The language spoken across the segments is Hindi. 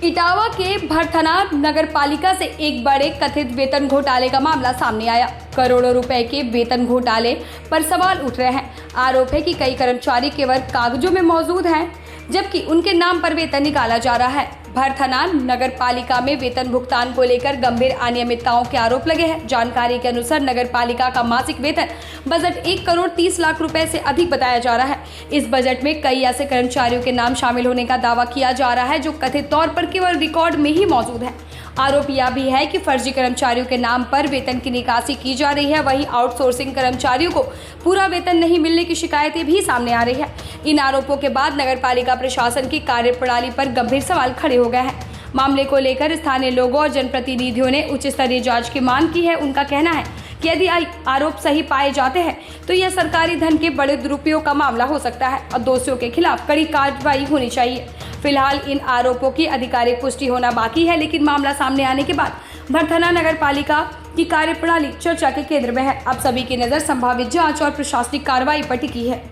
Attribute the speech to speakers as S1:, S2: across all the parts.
S1: इटावा के भरथना नगर पालिका से एक बड़े कथित वेतन घोटाले का मामला सामने आया। करोड़ों रुपए के वेतन घोटाले पर सवाल उठ रहे हैं। आरोप है कि कई कर्मचारी केवल कागजों में मौजूद हैं, जबकि उनके नाम पर वेतन निकाला जा रहा है। भरथना नगर पालिका में वेतन भुगतान को लेकर गंभीर अनियमितताओं के आरोप लगे हैं। जानकारी के अनुसार नगर पालिका का मासिक वेतन बजट 1 करोड़ 30 लाख रुपए से अधिक बताया जा रहा है। इस बजट में कई ऐसे कर्मचारियों के नाम शामिल होने का दावा किया जा रहा है जो कथित तौर पर केवल रिकॉर्ड में ही मौजूद है। आरोप यह भी है कि फर्जी कर्मचारियों के नाम पर वेतन की निकासी की जा रही है। वहीं आउटसोर्सिंग कर्मचारियों को पूरा वेतन नहीं मिलने की शिकायतें भी सामने आ रही है। इन आरोपों के बाद नगरपालिका प्रशासन की कार्यप्रणाली पर गंभीर सवाल खड़े हो गए हैं। मामले को लेकर स्थानीय लोगों और जनप्रतिनिधियों ने उच्च स्तरीय जांच की मांग की है। उनका कहना है कि यदि आरोप सही पाए जाते हैं तो यह सरकारी धन के बड़े दुरुपयोग का मामला हो सकता है और दोषियों के खिलाफ कड़ी कार्रवाई होनी चाहिए। फिलहाल इन आरोपों की आधिकारिक पुष्टि होना बाकी है, लेकिन मामला सामने आने के बाद भरथना नगर पालिका की कार्यप्रणाली चर्चा के केंद्र में है। अब सभी की नजर संभावित जांच और प्रशासनिक कार्रवाई पर टिकी है।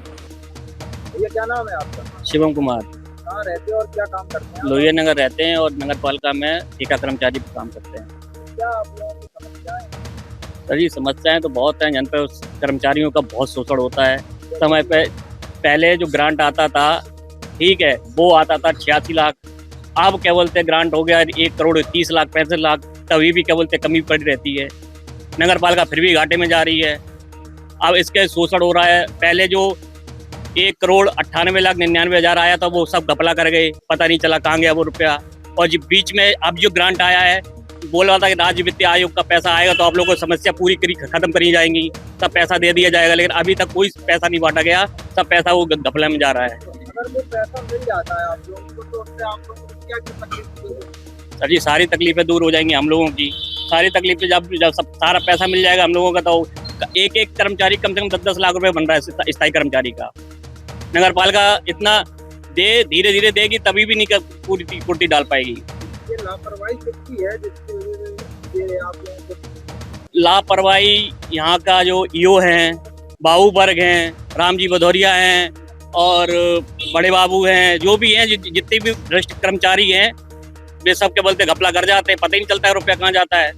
S2: ये क्या नाम है आपका?
S3: शिवम कुमार।
S2: कहाँ रहते हैं और क्या काम करते हैं?
S3: लोहिया नगर रहते हैं और नगर पालिका में ठेका कर्मचारी पर काम करते हैं।
S2: क्या आप लोगों की समस्या है?
S3: सर जी समस्याएं तो बहुत हैं। जन पे कर्मचारियों का बहुत शोषण होता है। समय पे पहले जो ग्रांट आता था, ठीक है, वो आता था 86 लाख। अब क्या बोलते ग्रांट हो गया 1 करोड़ 30 लाख 65 लाख। तभी भी क्या बोलते कमी पड़ी रहती है। नगर पालिका फिर भी घाटे में जा रही है। अब इसके शोषण हो रहा है। पहले जो 1 करोड़ 98 लाख 99 हज़ार आया था वो सब घपला कर गए, पता नहीं चला कहाँ गया वो रुपया। और जो बीच में अब जो ग्रांट आया है, बोल रहा था कि राज्य वित्त आयोग का पैसा आएगा तो आप लोगों को समस्या पूरी खत्म करी जाएंगी, सब पैसा दे दिया जाएगा, लेकिन अभी तक कोई पैसा नहीं बांटा गया। सब पैसा वो घपला में जा रहा है।
S2: अगर वो पैसा मिल जाता है आप लोगों को तो उससे आप लोगों को क्या तकलीफ होगी?
S3: सर जी सारी तकलीफें दूर हो जाएंगी हम लोगों की। सारी तकलीफें जब सब सारा पैसा मिल जाएगा हम लोगों का, तो एक कर्मचारी कम से कम 10-10 लाख रुपए बन रहा है स्थायी कर्मचारी का। नगर पालिका इतना धीरे धीरे देगी तभी भी नहीं पूरी पूर्ति डाल पाएगी।
S2: ये लापरवाही किसकी है जिसकी वजह से ये आप लोगों को?
S3: लापरवाही यहाँ का जो ईओ हैं, बाबू वर्ग हैं, रामजी भदौरिया हैं और बड़े बाबू हैं, जो भी हैं, जितने भी भ्रष्ट कर्मचारी हैं, वे सब के बोलते घपला कर जाते हैं, पता ही नहीं चलता है रुपया कहाँ जाता है।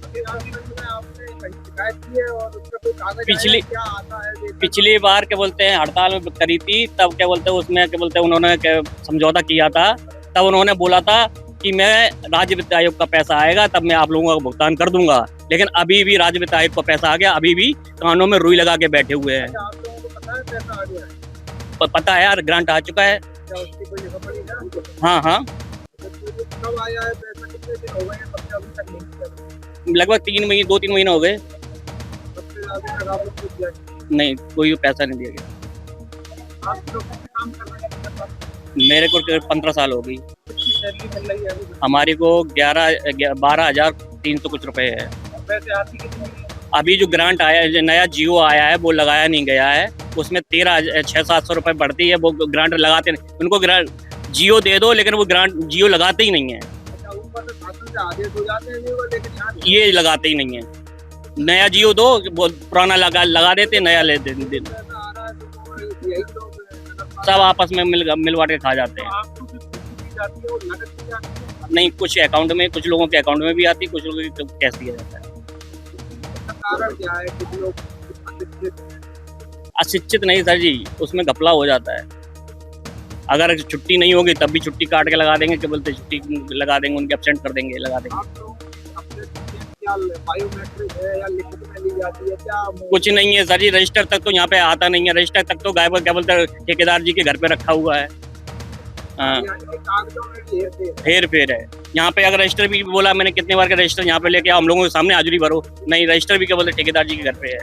S3: पिछली बार क्या बोलते हैं हड़ताल में करी थी, तब क्या बोलते हैं उसमें क्या बोलते हैं उन्होंने समझौता किया था। तब उन्होंने बोला था कि मैं राज्य वित्त आयोग का पैसा आएगा तब मैं आप लोगों का भुगतान कर दूंगा, लेकिन अभी भी राज्य वित्त आयोग का पैसा आ गया, अभी भी कानों में रुई लगा के बैठे हुए हैं।
S2: आप लोगों को पता है पैसा आ गया है?
S3: पता है यार, ग्रांट आ चुका है।
S2: क्या उसकी कोई खबर है?
S3: हाँ हाँ,
S2: कब आया है पैसा? कितने दिन हो गए हैं? सबसे अभी तक नहीं किया?
S3: लगभग 2-3 महीने हो गए।
S2: सबसे अभी तक आप लोग को दिया
S3: नहीं, कोई पैसा नहीं दिया गया।
S2: आप लोग काम कर रहे हैं?
S3: मेरे को 15 साल हो गई।
S2: कितनी सैलरी मिल रही है अभी?
S3: हमारी को 12,300 कुछ रुपए है।
S2: पैसे आती कितनी है?
S3: अभी जो ग्रांट आया है, जो नया जियो आया है, वो लगाया नहीं गया है। उसमें 600-700 रुपए बढ़ती है, वो ग्रांट लगाते नहीं। उनको ग्रांट जियो दे दो, लेकिन वो ग्रांट जियो लगाते ही नहीं है।
S2: अच्छा, ऊपर से शासन से आदेश हो जाते हैं लेकिन यहाँ
S3: ये लगाते ही नहीं है। नया जियो दो, पुराना लगा देते, नया ले देते।
S2: पैसा आ रहा है तो यही लोग
S3: सब आपस में मिलवा के खा जाते हैं।
S2: आपको भी दी जाती है और नगद दी जाती है?
S3: नहीं, कुछ अकाउंट में, कुछ लोगों के अकाउंट में भी आती, कुछ लोगों को कैश दिया जाता है।
S2: इसका कारण क्या है? कुछ लोग अशिक्षित हैं।
S3: अशिक्षित नहीं सर जी, उसमें घपला हो जाता है। अगर छुट्टी नहीं होगी तब भी छुट्टी काट के लगा देंगे, क्या बोलते छुट्टी लगा देंगे, उनके एब्सेंट कर देंगे, लगा देंगे।
S2: आप लोगों की अपने क्या बायोमेट्रिक है या लिखित में ली जाती है? क्या
S3: कुछ नहीं है सर जी, रजिस्टर तक तो यहाँ पे आता नहीं है। रजिस्टर तक तो गायब, क्या बोलते हैं, ठेकेदार जी के घर पे रखा हुआ है। हाँ,
S2: कागजों में भी
S3: हेर फेर है यहाँ पे। अगर रजिस्टर भी बोला मैंने कितने बार का रजिस्टर यहाँ पे लेके आओ, हम लोगों के सामने हाजिरी भरो, नहीं, रजिस्टर भी क्या बोलते ठेकेदार जी के घर पे है।